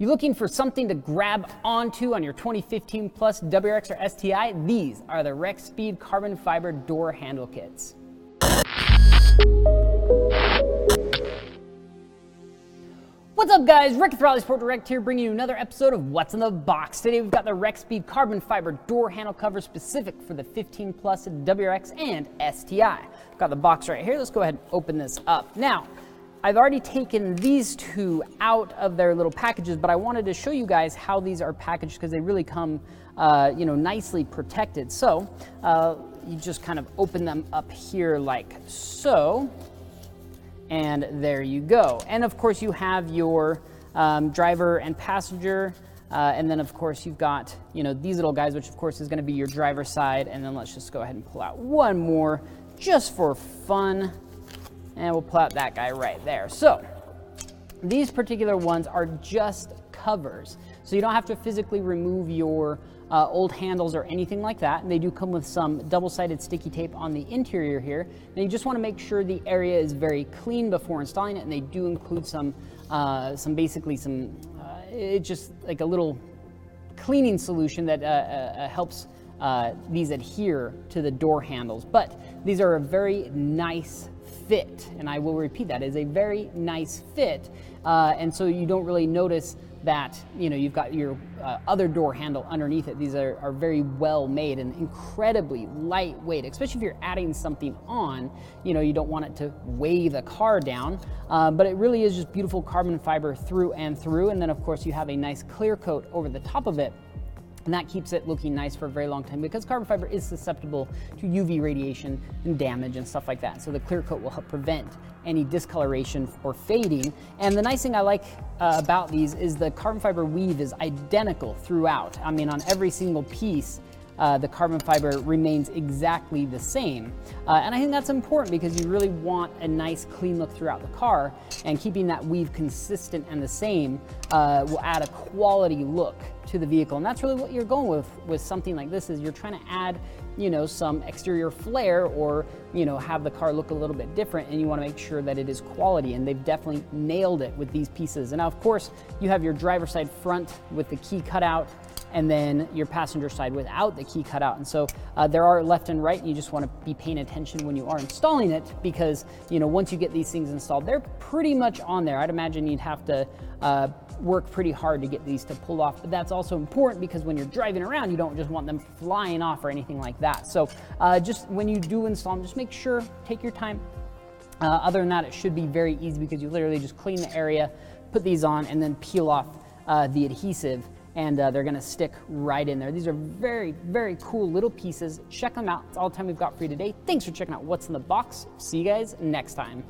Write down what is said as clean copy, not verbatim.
You looking for something to grab onto on your 2015 plus WRX or STI? These are the Rexpeed carbon fiber door handle kits. What's up guys, Rick with RallySport Direct here, bringing you another episode of What's in the Box. Today we've got the Rexpeed carbon fiber door handle cover specific for the 15 plus WRX and STI. Got the box right here, let's go ahead and open this up. Now, I've already taken these two out of their little packages, but I wanted to show you guys how these are packaged because they really come nicely protected. So you just kind of open them up here like so. And there you go. And of course you have your driver and passenger, and then of course you've got these little guys, which of course is going to be your driver's side. And then let's just go ahead and pull out one more just for fun, and we'll pull out that guy right there. So these particular ones are just covers, so you don't have to physically remove your old handles or anything like that. And they do come with some double-sided sticky tape on the interior here. And you just want to make sure the area is very clean before installing it. And they do include some it's just like a little cleaning solution that helps these adhere to the door handles. But these are a very nice fit, and I will repeat that, is a very nice fit, and so you don't really notice that you've got your other door handle underneath it. These are very well made and incredibly lightweight, especially if you're adding something on. You don't want it to weigh the car down, but it really is just beautiful carbon fiber through and through. And then of course you have a nice clear coat over the top of it, and that keeps it looking nice for a very long time because carbon fiber is susceptible to UV radiation and damage and stuff like that. So the clear coat will help prevent any discoloration or fading. And the nice thing I like about these is the carbon fiber weave is identical throughout. I mean, on every single piece, the carbon fiber remains exactly the same. And I think that's important because you really want a nice clean look throughout the car, and keeping that weave consistent and the same will add a quality look to the vehicle. And that's really what you're going with something like this, is you're trying to add some exterior flair, or have the car look a little bit different, and you want to make sure that it is quality, and they've definitely nailed it with these pieces. And now of course you have your driver's side front with the key cutout, and then your passenger side without the key cutout. And so there are left and right, and you just want to be paying attention when you are installing it, because once you get these things installed, they're pretty much on there. I'd imagine you'd have to work pretty hard to get these to pull off, but that's also important because when you're driving around, you don't just want them flying off or anything like that. So just when you do install them, just make sure, take your time. Other than that, it should be very easy because you literally just clean the area, put these on, and then peel off the adhesive, and they're gonna stick right in there. These are very, very cool little pieces. Check them out. It's all the time we've got for you today. Thanks for checking out What's in the Box. See you guys next time.